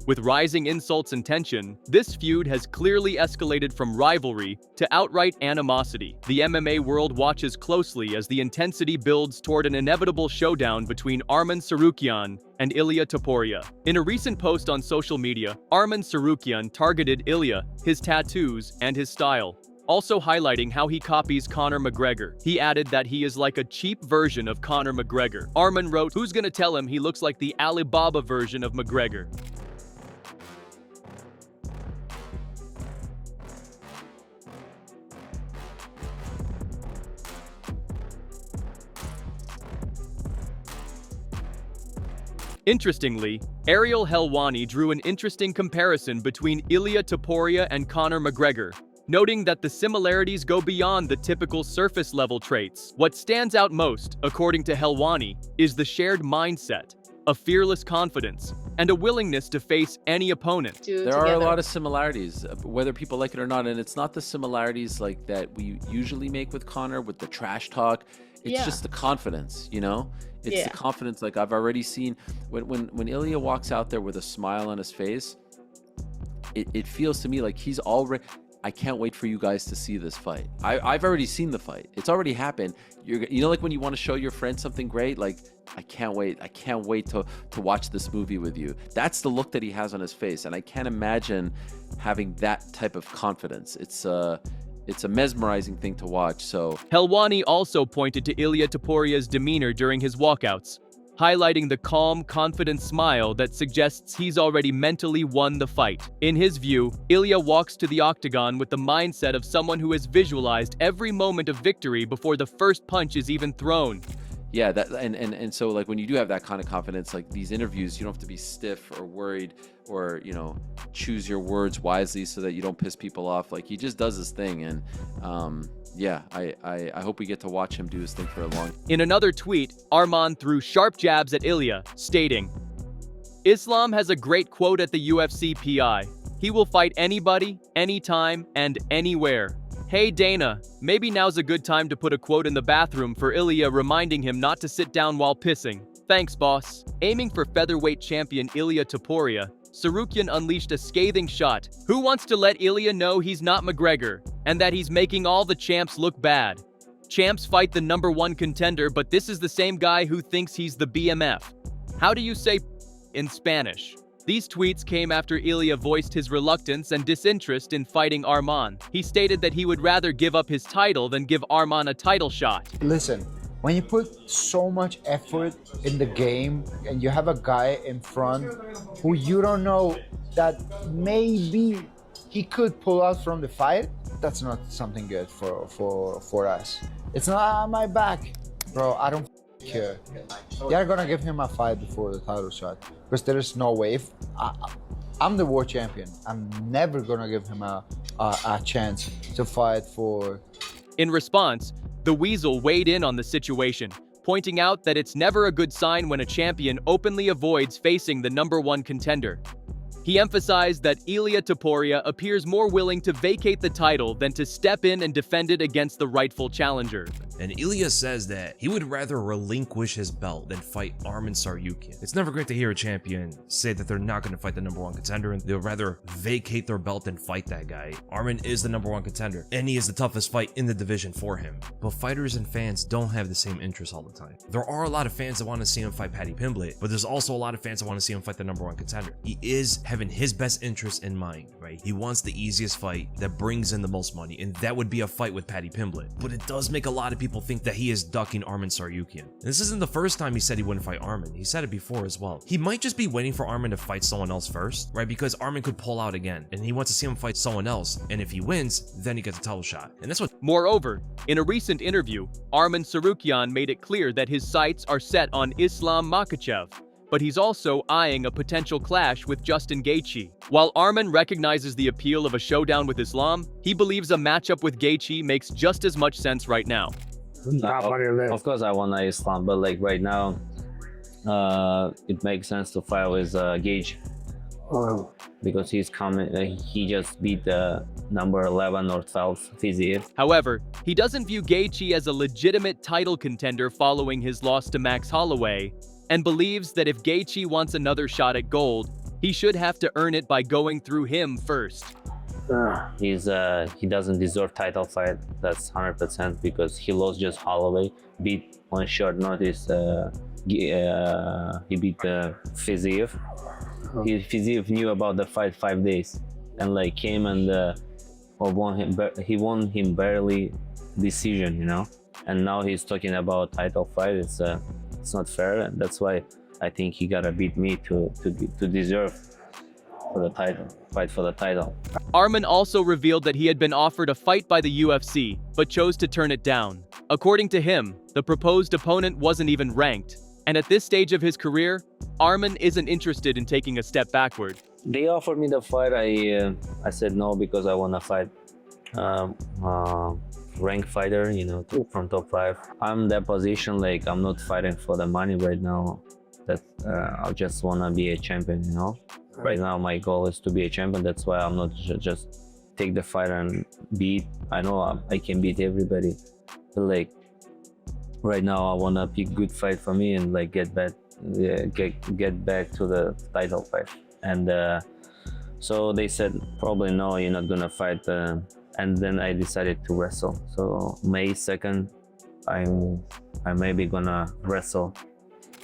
With rising insults and tension, this feud has clearly escalated from rivalry to outright animosity. The MMA world watches closely as the intensity builds toward an inevitable showdown between Arman Tsarukyan and Ilia Topuria. In a recent post on social media, Arman Tsarukyan targeted Ilia, his tattoos, and his style, also highlighting how he copies Conor McGregor. He added that he is like a cheap version of Conor McGregor. Arman wrote, "Who's gonna tell him he looks like the Alibaba version of McGregor?" Interestingly, Ariel Helwani drew an interesting comparison between Ilia Topuria and Conor McGregor, noting that the similarities go beyond the typical surface-level traits. What stands out most, according to Helwani, is the shared mindset, a fearless confidence, and a willingness to face any opponent. There are a lot of similarities, whether people like it or not, and it's not the similarities like that we usually make with Conor, with the trash talk. It's just the confidence, you know? It's the confidence. Like, I've already seen when Ilia walks out there with a smile on his face, it feels to me like he's already, I can't wait for you guys to see this fight. I've already seen the fight. It's already happened. You know, like when you want to show your friend something great, like, I can't wait to watch this movie with you. That's the look that he has on his face, and I can't imagine having that type of confidence. It's a mesmerizing thing to watch. So Helwani also pointed to Ilia Topuria's demeanor during his walkouts, highlighting the calm, confident smile that suggests he's already mentally won the fight. In his view, Ilia walks to the octagon with the mindset of someone who has visualized every moment of victory before the first punch is even thrown. Yeah, that and so, like, when you do have that kind of confidence, like these interviews, you don't have to be stiff or worried, or, you know, choose your words wisely so that you don't piss people off. Like, he just does his thing, and yeah, I hope we get to watch him do his thing for a long. In another tweet, Arman threw sharp jabs at Ilia, stating, "Islam has a great quote at the UFC PI. He will fight anybody, anytime, and anywhere. Hey Dana, maybe now's a good time to put a quote in the bathroom for Ilia, reminding him not to sit down while pissing. Thanks, boss." Aiming for featherweight champion Ilia Topuria, Tsarukyan unleashed a scathing shot. Who wants to let Ilia know he's not McGregor, and that he's making all the champs look bad? Champs fight the #1 contender, but this is the same guy who thinks he's the BMF. How do you say in Spanish? These tweets came after Ilia voiced his reluctance and disinterest in fighting Arman. He stated that he would rather give up his title than give Arman a title shot. Listen, when you put so much effort in the game and you have a guy in front who you don't know that maybe he could pull out from the fight, that's not something good for us. It's not on my back. Bro, I don't care. They're gonna give him a fight before the title shot, because there is no way. I'm the world champion. I'm never gonna give him a chance to fight for. In response, the Weasel weighed in on the situation, pointing out that it's never a good sign when a champion openly avoids facing the #1 contender. He emphasized that Ilia Topuria appears more willing to vacate the title than to step in and defend it against the rightful challenger. And Ilia says that he would rather relinquish his belt than fight Arman Tsarukyan. It's never great to hear a champion say that they're not going to fight the #1 contender, and they'll rather vacate their belt than fight that guy. Arman is the #1 contender, and he is the toughest fight in the division for him. But fighters and fans don't have the same interests all the time. There are a lot of fans that want to see him fight Paddy Pimblett, but there's also a lot of fans that want to see him fight the #1 contender. He is having his best interests in mind, right? He wants the easiest fight that brings in the most money, and that would be a fight with Paddy Pimblett. But it does make a lot of people think that he is ducking Arman Tsarukyan. And this isn't the first time he said he wouldn't fight Arman. He said it before as well. He might just be waiting for Arman to fight someone else first, right? Because Arman could pull out again, and he wants to see him fight someone else, and if he wins, then he gets a title shot. And that's what. Moreover, in a recent interview, Arman Tsarukyan made it clear that his sights are set on Islam Makhachev, but he's also eyeing a potential clash with Justin Gaethje. While Arman recognizes the appeal of a showdown with Islam, he believes a matchup with Gaethje makes just as much sense right now. Of course I want Islam, but like right now, it makes sense to fight with Gaethje. Because he's coming, he just beat the #11 or 12 Fiziev. However, he doesn't view Gaethje as a legitimate title contender following his loss to Max Holloway, and believes that if Gaethje wants another shot at gold, He should have to earn it by going through him first. He doesn't deserve title fight. That's 100% because he lost just Holloway. Beat on short notice. He beat Fiziev. Fiziev knew about the fight 5 days, and like came and he won him barely decision, you know. And now he's talking about title fight. It's not fair, and that's why I think he gotta beat me to deserve for the title, fight for the title. Arman also revealed that he had been offered a fight by the UFC, but chose to turn it down. According to him, the proposed opponent wasn't even ranked, and at this stage of his career, Arman isn't interested in taking a step backward. They offered me the fight. I said no because I want to fight ranked fighter, you know, from top 5. I'm in that position, like I'm not fighting for the money right now. That I just want to be a champion, you know. Right now my goal is to be a champion. That's why I'm not just take the fight and beat. I know I can beat everybody, but like right now I want to pick good fight for me and like get back to the title fight. And so they said probably no, you're not gonna fight, and then I decided to wrestle. So May 2nd I may be gonna wrestle.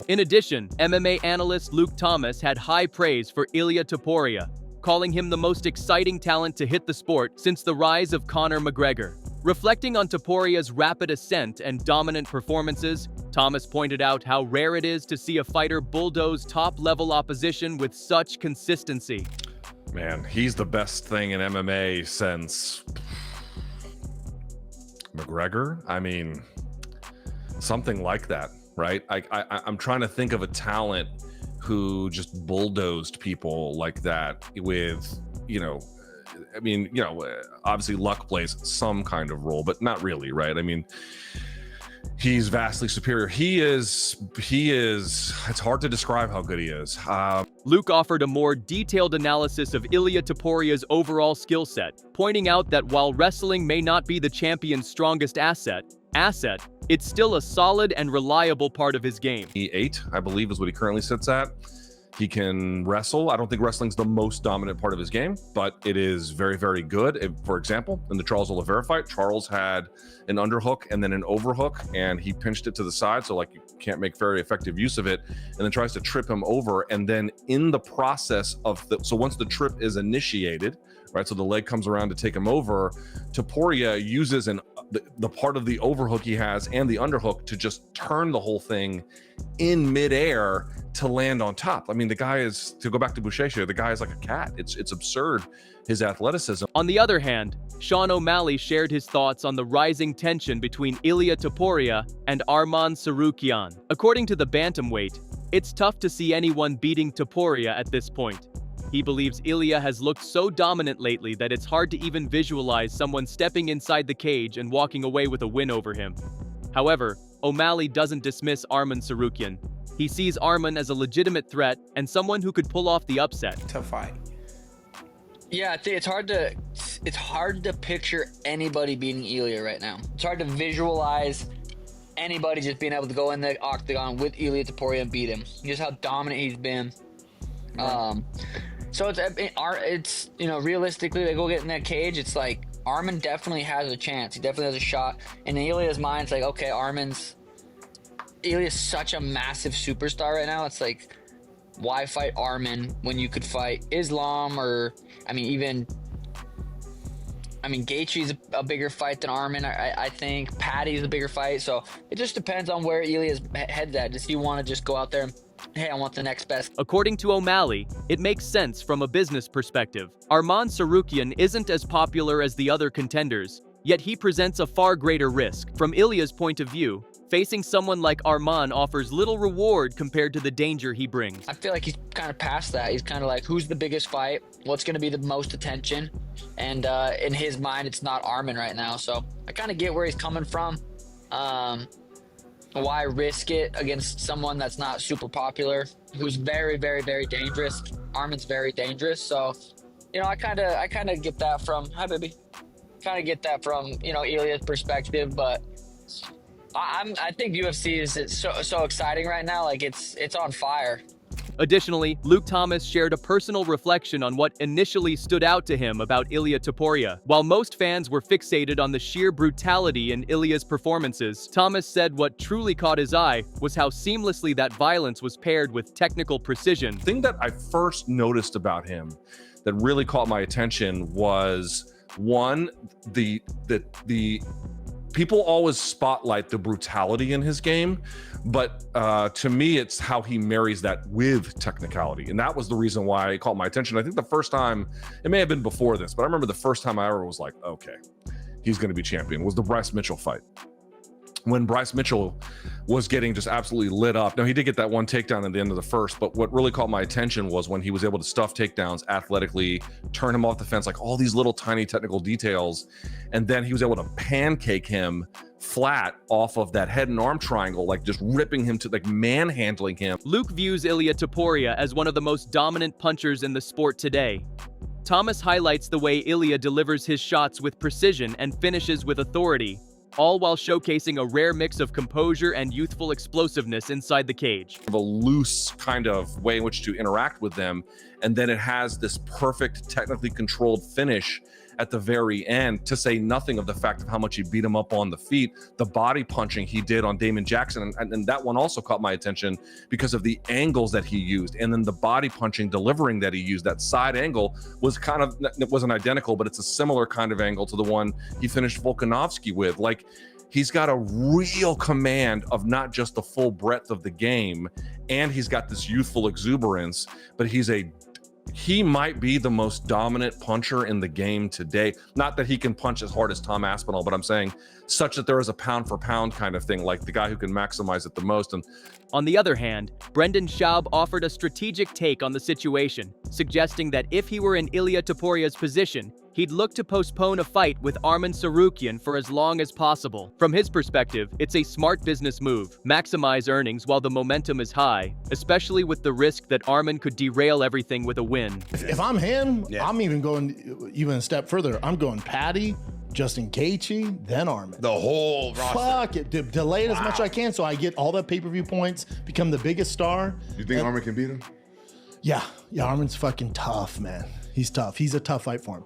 In addition, MMA analyst Luke Thomas had high praise for Ilia Topuria, calling him the most exciting talent to hit the sport since the rise of Conor McGregor. Reflecting on Topuria's rapid ascent and dominant performances, Thomas pointed out how rare it is to see a fighter bulldoze top-level opposition with such consistency. Man, he's the best thing in MMA since McGregor. I mean, something like that, right? I'm trying to think of a talent who just bulldozed people like that with, you know, I mean, you know, obviously luck plays some kind of role, but not really, right? I mean, he's vastly superior. He is, it's hard to describe how good he is. Luke offered a more detailed analysis of Ilia Topuria's overall skill set, pointing out that while wrestling may not be the champion's strongest asset, it's still a solid and reliable part of his game. E8, I believe, is what he currently sits at. He can wrestle. I don't think wrestling's the most dominant part of his game, but it is very, very good. For example, in the Charles Oliveira fight, Charles had an underhook and then an overhook, and he pinched it to the side, so like you can't make very effective use of it, and then tries to trip him over. And then in the process of so once the trip is initiated, right, so the leg comes around to take him over, Topuria uses the part of the overhook he has and the underhook to just turn the whole thing in midair to land on top. I mean, the guy is, to go back to Buchecha, the guy is like a cat. It's absurd, his athleticism. On the other hand, Sean O'Malley shared his thoughts on the rising tension between Ilia Topuria and Arman Tsarukyan. According to the bantamweight, it's tough to see anyone beating Topuria at this point. He believes Ilia has looked so dominant lately that it's hard to even visualize someone stepping inside the cage and walking away with a win over him. However, O'Malley doesn't dismiss Arman Tsarukyan. He sees Arman as a legitimate threat and someone who could pull off the upset. Tough fight. Yeah, I think it's hard to picture anybody beating Ilia right now. It's hard to visualize anybody just being able to go in the octagon with Ilia Topuria and beat him. Just how dominant he's been. So it's you know, realistically, they go get in that cage. It's like Arman definitely has a chance. He definitely has a shot. And in Ilia's mind, it's like, okay, Ilia's such a massive superstar right now. It's like, why fight Arman when you could fight Islam or, Gaethje's a bigger fight than Arman. I think Patty's a bigger fight. So it just depends on where Ilia's head's at. Does he want to just go out there and, hey, I want the next best? According to O'Malley, it makes sense from a business perspective. Arman Tsarukyan isn't as popular as the other contenders, yet he presents a far greater risk. From Ilia's point of view, facing someone like Arman offers little reward compared to the danger he brings. I feel like he's kind of past that. He's kind of like, who's the biggest fight? What's going to be the most attention? And in his mind, it's not Arman right now. So I kind of get where he's coming from. Why risk it against someone that's not super popular, who's very, very, very dangerous? Arman's very dangerous. So, you know, I kind of get that from, hi, baby. Kind of get that from, you know, Ilia's perspective, but I think UFC is so exciting right now. Like it's on fire. Additionally, Luke Thomas shared a personal reflection on what initially stood out to him about Ilia Topuria. While most fans were fixated on the sheer brutality in Ilia's performances, Thomas said what truly caught his eye was how seamlessly that violence was paired with technical precision. The thing that I first noticed about him that really caught my attention was, one, the people always spotlight the brutality in his game, but to me, it's how he marries that with technicality. And that was the reason why it caught my attention. I think the first time, it may have been before this, but I remember the first time I ever was like, okay, he's going to be champion, was the Bryce Mitchell fight. When Bryce Mitchell was getting just absolutely lit up. Now, he did get that one takedown at the end of the first, but what really caught my attention was when he was able to stuff takedowns athletically, turn him off the fence, like all these little tiny technical details. And then he was able to pancake him flat off of that head and arm triangle, like just ripping him to, like manhandling him. Luke views Ilia Topuria as one of the most dominant punchers in the sport today. Thomas highlights the way Ilia delivers his shots with precision and finishes with authority, all while showcasing a rare mix of composure and youthful explosiveness inside the cage. A loose kind of way in which to interact with them, and then it has this perfect, technically controlled finish at the very end, to say nothing of the fact of how much he beat him up on the feet, the body punching he did on Damon Jackson, and that one also caught my attention because of the angles that he used, and then the body punching delivering that he used. That side angle was kind of, it wasn't identical, but it's a similar kind of angle to the one he finished Volkanovski with. Like, he's got a real command of not just the full breadth of the game, and he's got this youthful exuberance, but he might be the most dominant puncher in the game today. Not that he can punch as hard as Tom Aspinall, but I'm saying such that there is a pound for pound kind of thing, like the guy who can maximize it the most. And on the other hand, Brendan Schaub offered a strategic take on the situation, suggesting that if he were in Ilia Topuria's position, he'd look to postpone a fight with Arman Tsarukyan for as long as possible. From his perspective, it's a smart business move. Maximize earnings while the momentum is high, especially with the risk that Arman could derail everything with a win. If I'm him, I'm even going even a step further. I'm going Patty, Justin Gaethje, then Arman. The whole roster. Fuck it. Delay it as much as I can so I get all the pay-per-view points, become the biggest star. You think Arman can beat him? Yeah, Arman's fucking tough, man. He's tough. He's a tough fight for him.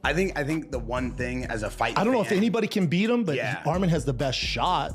I think the one thing as a fight I don't know if fan- anybody can beat him, but Arman has the best shot.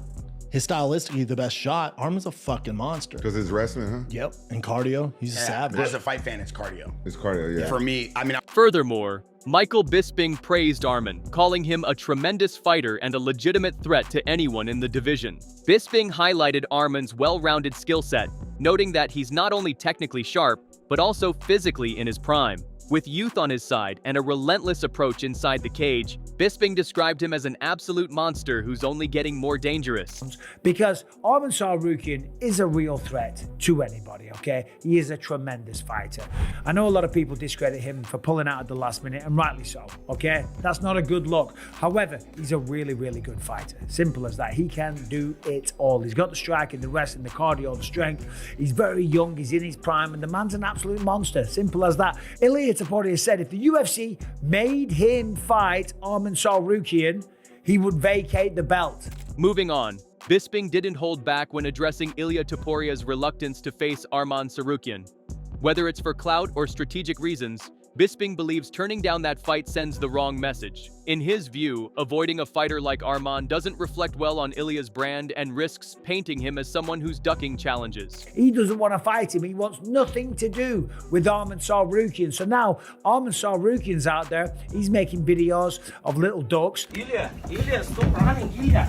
His stylistically the best shot. Arman's a fucking monster. Because his wrestling, huh? Yep, and cardio. He's a savage. As a fight fan, it's cardio. It's cardio, yeah. For me, I mean, Furthermore, Michael Bisping praised Arman, calling him a tremendous fighter and a legitimate threat to anyone in the division. Bisping highlighted Arman's well-rounded skill set, noting that he's not only technically sharp, but also physically in his prime. With youth on his side and a relentless approach inside the cage, Bisping described him as an absolute monster who's only getting more dangerous. Because Arman Tsarukyan is a real threat to anybody, okay? He is a tremendous fighter. I know a lot of people discredit him for pulling out at the last minute, and rightly so, okay? That's not a good look. However, he's a really, really good fighter. Simple as that. He can do it all. He's got the striking, the wrestling, the cardio, the strength. He's very young, he's in his prime, and the man's an absolute monster. Simple as that. Ilia Topuria said if the UFC made him fight Arman Tsarukyan, he would vacate the belt. Moving on, Bisping didn't hold back when addressing Ilia Topuria's reluctance to face Arman Tsarukyan. Whether it's for clout or strategic reasons, Bisping believes turning down that fight sends the wrong message. In his view, avoiding a fighter like Arman doesn't reflect well on Ilia's brand and risks painting him as someone who's ducking challenges. He doesn't want to fight him. He wants nothing to do with Arman Tsarukyan. So now Arman Tsarukyan's out there. He's making videos of little ducks. Ilia, stop running, Ilia.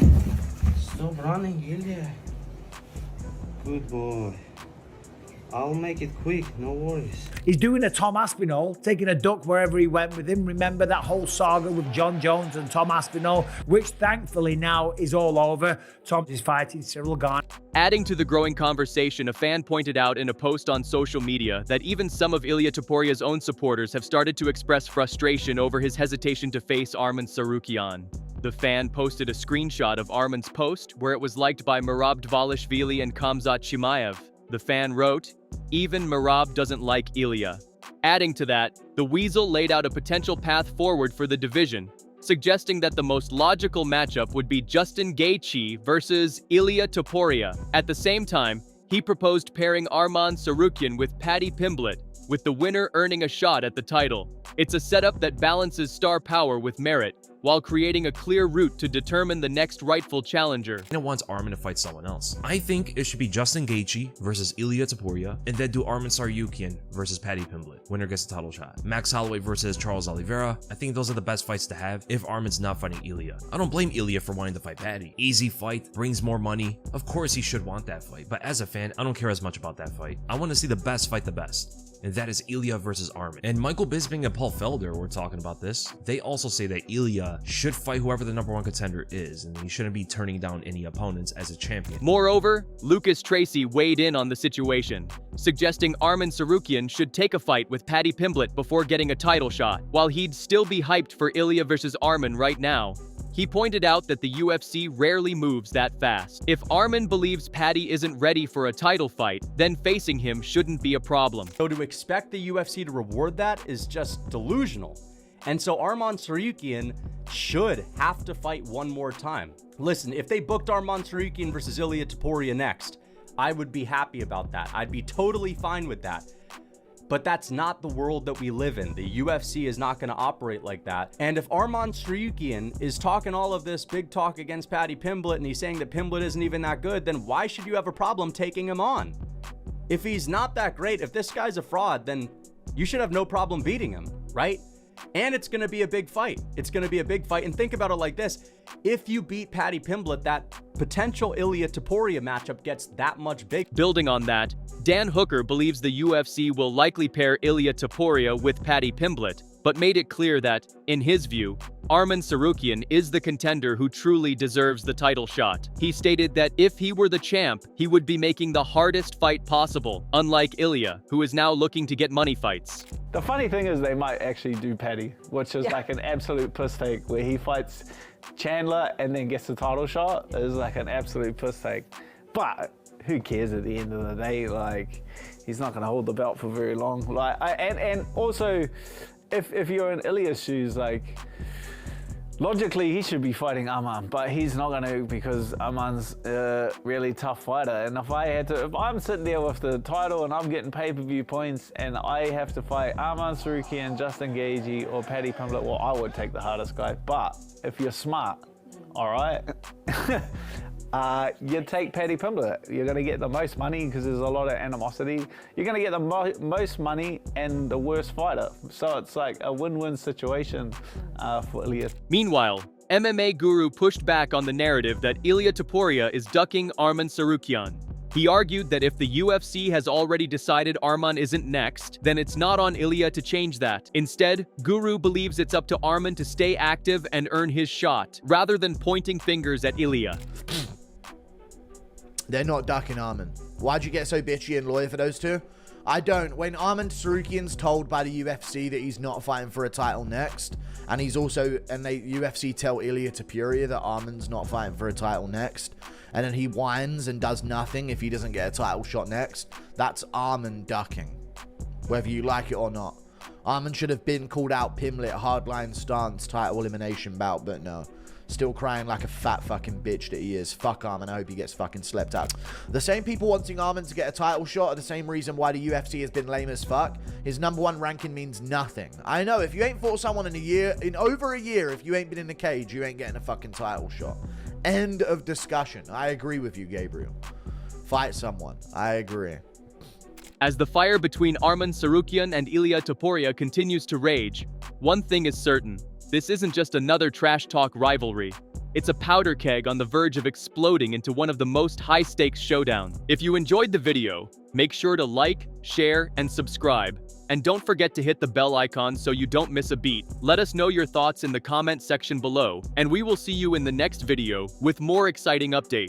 Stop running, Ilia. Good boy. I'll make it quick, no worries. He's doing a Tom Aspinall, taking a duck wherever he went with him. Remember that whole saga with John Jones and Tom Aspinall, which thankfully now is all over. Tom is fighting Cyril Gane. Adding to the growing conversation, a fan pointed out in a post on social media that even some of Ilia Topuria's own supporters have started to express frustration over his hesitation to face Arman Tsarukyan. The fan posted a screenshot of Arman's post, where it was liked by Merab Dvalishvili and Khamzat Chimaev. The fan wrote, "Even Merab doesn't like Ilia." Adding to that, the Weasel laid out a potential path forward for the division, suggesting that the most logical matchup would be Justin Gaethje versus Ilia Topuria. At the same time, He proposed pairing Arman Tsarukyan with Paddy Pimblett, with the winner earning a shot at the title. It's a setup that balances star power with merit, while creating a clear route to determine the next rightful challenger. And it wants Arman to fight someone else. I think it should be Justin Gaethje versus Ilia Topuria, and then do Arman Tsarukyan versus Paddy Pimblett. Winner gets a title shot. Max Holloway versus Charles Oliveira. I think those are the best fights to have if Arman's not fighting Ilia. I don't blame Ilia for wanting to fight Paddy. Easy fight, brings more money. Of course he should want that fight, but as a fan, I don't care as much about that fight. I want to see the best fight the best. And that is Ilia versus Arman. And Michael Bisping and Paul Felder were talking about this. They also say that Ilia should fight whoever the #1 contender is, and he shouldn't be turning down any opponents as a champion. Moreover, Lucas Tracy weighed in on the situation, suggesting Arman Tsarukyan should take a fight with Paddy Pimblett before getting a title shot. While he'd still be hyped for Ilia versus Arman right now, he pointed out that the UFC rarely moves that fast. If Arman believes Paddy isn't ready for a title fight, then facing him shouldn't be a problem. So to expect the UFC to reward that is just delusional. And so Arman Tsarukyan should have to fight one more time. Listen, if they booked Arman Tsarukyan versus Ilia Topuria next, I would be happy about that. I'd be totally fine with that. But that's not the world that we live in. The UFC is not going to operate like that. And if Arman Tsarukyan is talking all of this big talk against Paddy Pimblett and he's saying that Pimblett isn't even that good, then why should you have a problem taking him on? If he's not that great, if this guy's a fraud, then you should have no problem beating him, right? And it's going to be a big fight. It's going to be a big fight. And think about it like this. If you beat Paddy Pimblett, that potential Ilia Topuria matchup gets that much bigger. Building on that, Dan Hooker believes the UFC will likely pair Ilia Topuria with Paddy Pimblett, but made it clear that, in his view, Arman Tsarukyan is the contender who truly deserves the title shot. He stated that if he were the champ, he would be making the hardest fight possible, unlike Ilia, who is now looking to get money fights. The funny thing is they might actually do Paddy, which is like an absolute piss take, where he fights Chandler and then gets the title shot. Is like an absolute piss take. But who cares at the end of the day? Like, he's not going to hold the belt for very long. Like, and also, if you're in Ilia's shoes, like, logically he should be fighting Arman, but he's not going to, because Arman's a really tough fighter. And if I'm sitting there with the title and I'm getting pay-per-view points and I have to fight Arman Tsarukyan, Justin Gaethje, or Paddy Pimblett, well, I would take the hardest guy. But if you're smart, all right, you take Paddy Pimblett. You're going to get the most money because there's a lot of animosity. You're going to get the most money and the worst fighter. So it's like a win-win situation for Ilia. Meanwhile, MMA Guru pushed back on the narrative that Ilia Topuria is ducking Arman Tsarukyan. He argued that if the UFC has already decided Arman isn't next, then it's not on Ilia to change that. Instead, Guru believes it's up to Arman to stay active and earn his shot, rather than pointing fingers at Ilia. They're not ducking Arman. Why'd you get so bitchy and loyal for those two? I don't. When Arman Tsarukyan's told by the UFC that he's not fighting for a title next, and he's also, and the UFC tell Ilia Topuria that Arman's not fighting for a title next, and then he whines and does nothing if he doesn't get a title shot next, that's Arman ducking, whether you like it or not. Arman should have been called out Pimblett, hardline stance, title elimination bout, but no. Still crying like a fat fucking bitch that he is. Fuck Arman, I hope he gets fucking slept out. The same people wanting Arman to get a title shot are the same reason why the UFC has been lame as fuck. His #1 ranking means nothing. I know, if you ain't fought someone in over a year, if you ain't been in the cage, you ain't getting a fucking title shot. End of discussion. I agree with you, Gabriel. Fight someone. I agree. As the fire between Arman Tsarukyan and Ilia Topuria continues to rage, one thing is certain. This isn't just another trash talk rivalry. It's a powder keg on the verge of exploding into one of the most high-stakes showdowns. If you enjoyed the video, make sure to like, share, and subscribe. And don't forget to hit the bell icon so you don't miss a beat. Let us know your thoughts in the comment section below, and we will see you in the next video with more exciting updates.